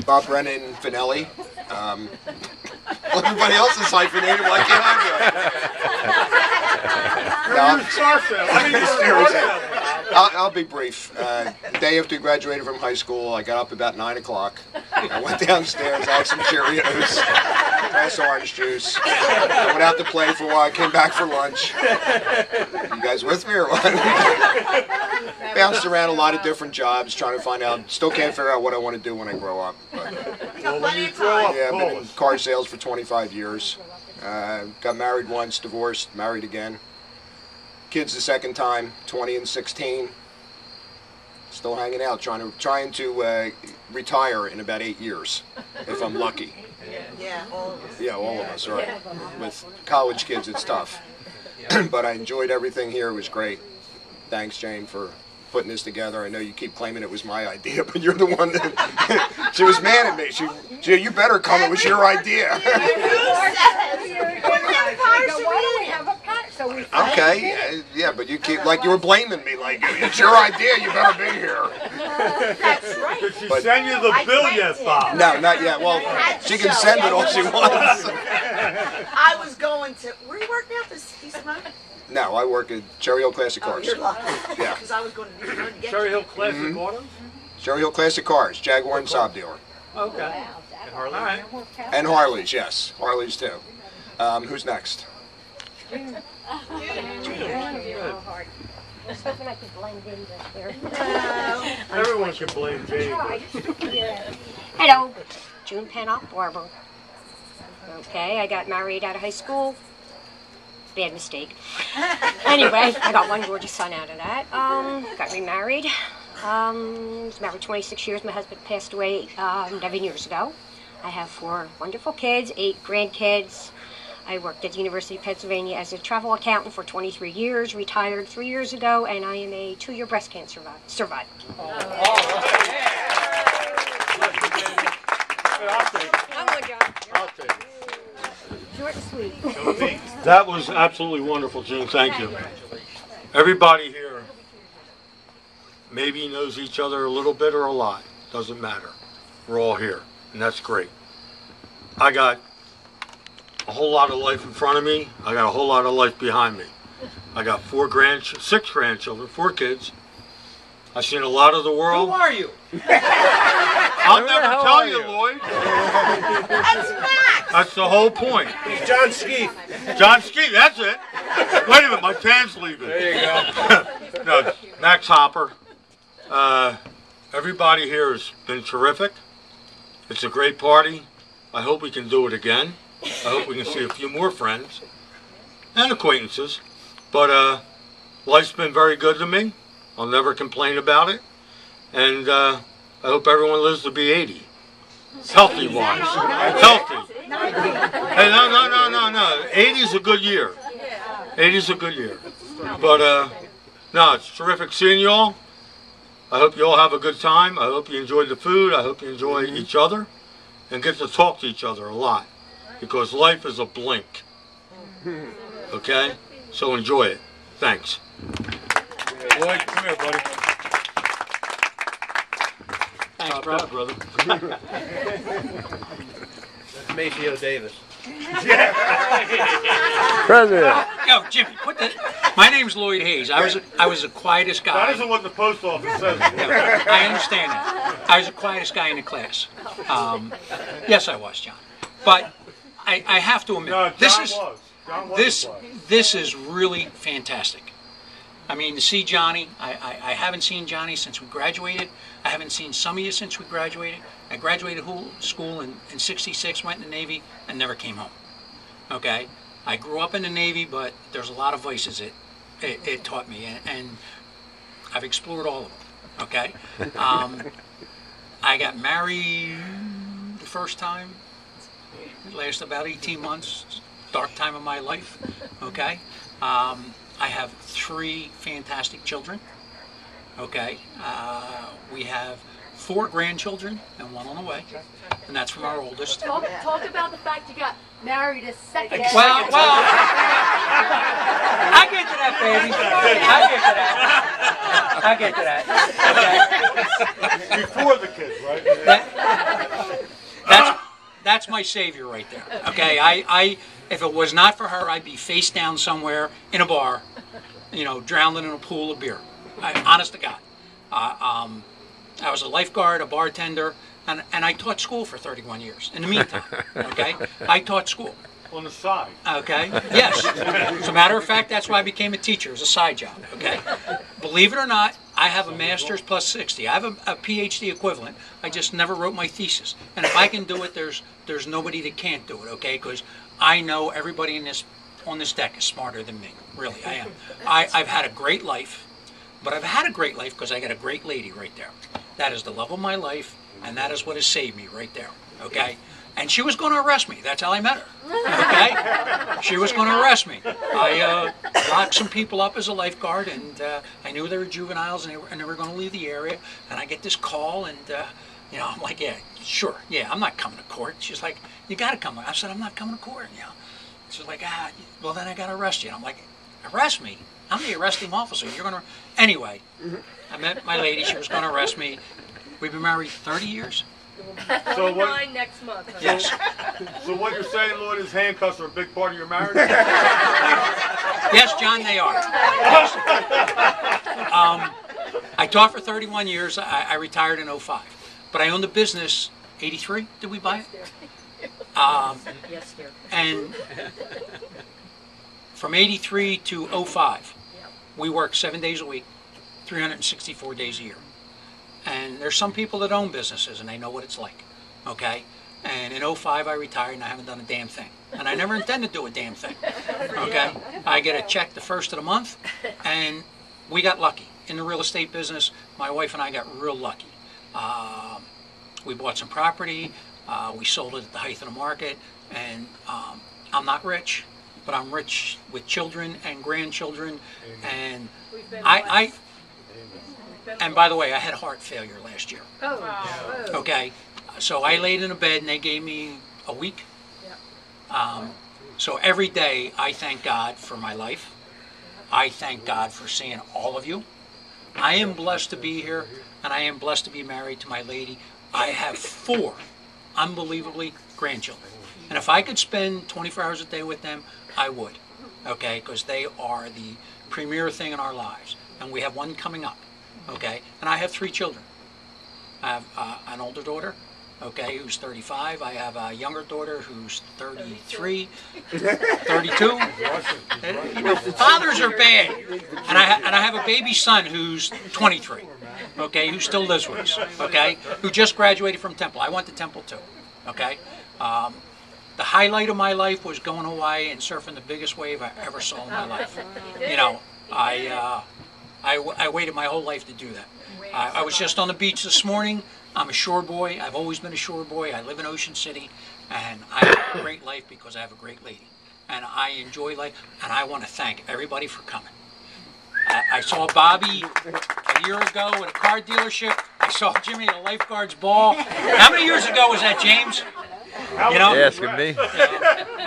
Bob Brennan Finelli. Well, everybody else is hyphenated. Why can't I do it? I'll be brief. The day after I graduated from high school, I got up about 9 o'clock. I went downstairs, I had some Cheerios, a glass of orange juice. I went out to play for a while. I came back for lunch. You guys with me or what? Bounced around a lot of different jobs, trying to find out. Still can't figure out what I want to do when I grow up. But, well, when you grow up, yeah, I've been in car sales for 25 years. Got married once, divorced, married again. Kids the second time, 20 and 16. Still hanging out, trying to retire in about 8 years, if I'm lucky. Yeah, all of us. Yeah, all of us, right. With college kids, it's tough. But I enjoyed everything here. It was great. Thanks, Jane, for putting this together. I know you keep claiming it was my idea, but you're the one that... She was mad at me. She, you better come. It was your idea. Okay, yeah, but you keep, like you were blaming me, like, it's your idea, you better be here. That's right. Did she send you the bill yet, Bob? No, not yet. Well, she can send it all she wants. I was going to, where are you working out this month? No, I work at Cherry Hill Classic Cars. You're lucky. Yeah. Because I was going to get Cherry you. Hill Classic Autos? Cherry Hill Classic Cars, Jaguar and Saab dealer. Okay. And Harley? All right. And Harleys, yes. Harleys too. Who's next? I was hoping I could blend in back there. Everyone can blame Jane. Hello, June Pennock, Barber. Okay, I got married out of high school. Bad mistake. Anyway, I got one gorgeous son out of that. Got remarried. Was married 26 years. My husband passed away 11 years ago. I have 4 wonderful kids, 8 grandkids. I worked at the University of Pennsylvania as a travel accountant for 23 years, retired 3 years ago, and I am a 2-year breast cancer survivor. I'll take it. I'm good, John. I'll take it. Short and sweet. That was absolutely wonderful, June. Thank you. Everybody here maybe knows each other a little bit or a lot. Doesn't matter. We're all here, and that's great. I got a whole lot of life in front of me. I got a whole lot of life behind me. I got 6 grandchildren, 4 kids. I've seen a lot of the world. Who are you? I'll never tell you, Lloyd. That's Max. That's the whole point. He's John Skeef. John Skeet, that's it. Wait a minute, my tan's leaving. There you go. No, Max Hopper. Everybody here has been terrific. It's a great party. I hope we can do it again. I hope we can see a few more friends and acquaintances. But life's been very good to me. I'll never complain about it. And I hope everyone lives to be 80. Healthy wise. Healthy. Hey, no. 80's a good year. 80's a good year. But no, it's terrific seeing you all. I hope you all have a good time. I hope you enjoyed the food. I hope you enjoy each other and get to talk to each other a lot. Because life is a blink. Okay? So enjoy it. Thanks. Lloyd, come here, buddy. Thanks, brother. That's Maceo Davis. President. Yo, Jimmy, my name's Lloyd Hayes. I was the quietest guy. That isn't what the post office says. Yeah, I understand that. I was the quietest guy in the class. Yes, I was, John. But I have to admit, No, John was. this is really fantastic. I mean, to see Johnny, I haven't seen Johnny since we graduated. I haven't seen some of you since we graduated. I graduated school in '66, went in the Navy, and never came home. Okay? I grew up in the Navy, but there's a lot of vices it taught me, and I've explored all of them. Okay? I got married the first time. It lasted about 18 months. Dark time of my life. Okay? I have 3 fantastic children. Okay? We have 4 grandchildren and 1 on the way, and that's from our oldest. Talk about the fact you got married a second. Well, I get to that, baby. I get to that. Okay. Before the kids, right? that's my savior right there. Okay, if it was not for her, I'd be face down somewhere in a bar, you know, drowning in a pool of beer. Honest to God. I was a lifeguard, a bartender, and I taught school for 31 years. In the meantime, okay, I taught school. On the side. Okay. Yes. As a matter of fact, that's why I became a teacher. It was a side job. Okay. Believe it or not, I have a master's plus 60. I have a PhD equivalent. I just never wrote my thesis. And if I can do it, there's nobody that can't do it. Okay. Because I know everybody on this deck is smarter than me. Really, I am. I've had a great life, but I've had a great life because I got a great lady right there. That is the love of my life, and that is what has saved me right there. Okay. And she was going to arrest me. That's how I met her. Okay? She was going to arrest me. I locked some people up as a lifeguard, and I knew they were juveniles, and they were going to leave the area. And I get this call, and you know, I'm like, yeah, sure, yeah, I'm not coming to court. She's like, you got to come. I said, I'm not coming to court. You know, she's like, well, then I got to arrest you. And I'm like, arrest me? I'm the arresting officer. You're going to. Anyway, I met my lady. She was going to arrest me. We've been married 30 years. So what? Next month. Yes. So what you're saying, Lord, is handcuffs are a big part of your marriage? Yes, John, they are. I taught for 31 years. I retired in 05. But I owned a business, 83, did we buy it? Yes, dear. And from 83 to 05, we worked 7 days a week, 364 days a year. And there's some people that own businesses and they know what it's like, okay? And in 05 I retired and I haven't done a damn thing. And I never intended to do a damn thing, okay? I get a check the first of the month, and we got lucky. In the real estate business, my wife and I got real lucky. We bought some property, we sold it at the height of the market, and I'm not rich, but I'm rich with children and grandchildren, and and by the way, I had heart failure last year. Oh, wow. Okay, so I laid in a bed and they gave me a week. So every day I thank God for my life. I thank God for seeing all of you. I am blessed to be here, and I am blessed to be married to my lady. I have 4 unbelievably grandchildren. And if I could spend 24 hours a day with them, I would. Okay, because they are the premier thing in our lives. And we have one coming up. Okay, and I have 3 children. I have an older daughter, okay, who's 35. I have a younger daughter who's 33, 32. Fathers are bad. And I have a baby son who's 23, okay, who still lives with us, okay, who just graduated from Temple. I went to Temple too, okay. The highlight of my life was going to Hawaii and surfing the biggest wave I ever saw in my life. You know, I waited my whole life to do that. I was just on the beach this morning. I'm a shore boy. I've always been a shore boy. I live in Ocean City, and I have a great life because I have a great lady. And I enjoy life, and I want to thank everybody for coming. I saw Bobby a year ago at a car dealership. I saw Jimmy at a lifeguard's ball. How many years ago was that, James? You know, Asking me.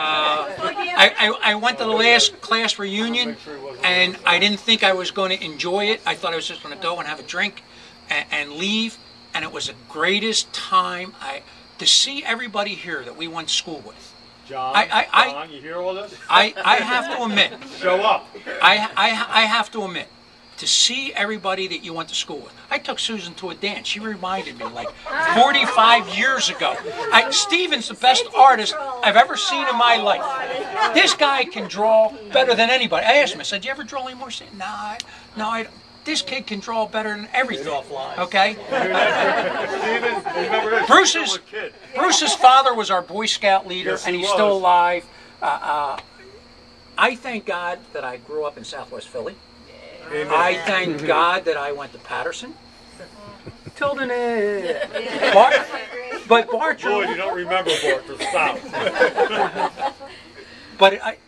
I went to the last class reunion, and I didn't think I was going to enjoy it. I thought I was just going to go and have a drink and leave, and it was the greatest time to see everybody here that we went to school with. John, you hear all this? I have to admit. Show up. I have to admit, to see everybody that you went to school with. I took Susan to a dance. She reminded me like 45 years ago. Steven's the best artist I've ever seen in my life. This guy can draw better than anybody. I asked him, I said, you ever draw any more? No, I don't. This kid can draw better than everything. Okay? Bruce's father was our Boy Scout leader, and he's still alive. I thank God that I grew up in Southwest Philly. I thank God that I went to Patterson. Tilden. But Bartow. Boy, you don't remember Bartow. Stop. But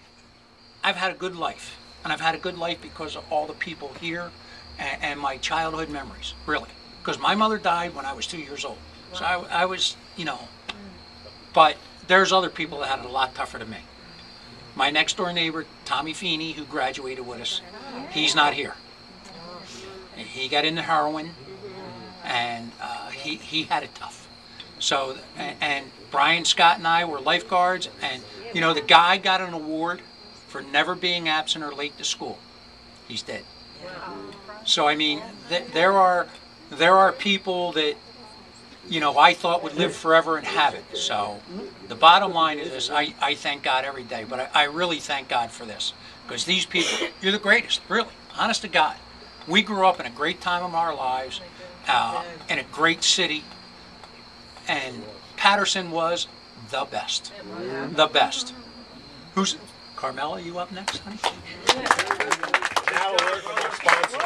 I've had a good life. And I've had a good life because of all the people here and my childhood memories, really. Because my mother died when I was 2 years old. So I was, you know. But there's other people that had it a lot tougher than me. My next door neighbor, Tommy Feeney, who graduated with us, he's not here. He got into heroin, and he had it tough. So, and Brian Scott and I were lifeguards, and you know, the guy got an award for never being absent or late to school. He's dead. So I mean, there are people that, you know, I thought would live forever and haven't. So the bottom line is this: I thank God every day, but I really thank God for this, because these people, you're the greatest, really, honest to God. We grew up in a great time of our lives, in a great city, and Patterson was the best. The best. Who's Carmela? You up next, honey? Now we'll work with our sponsor.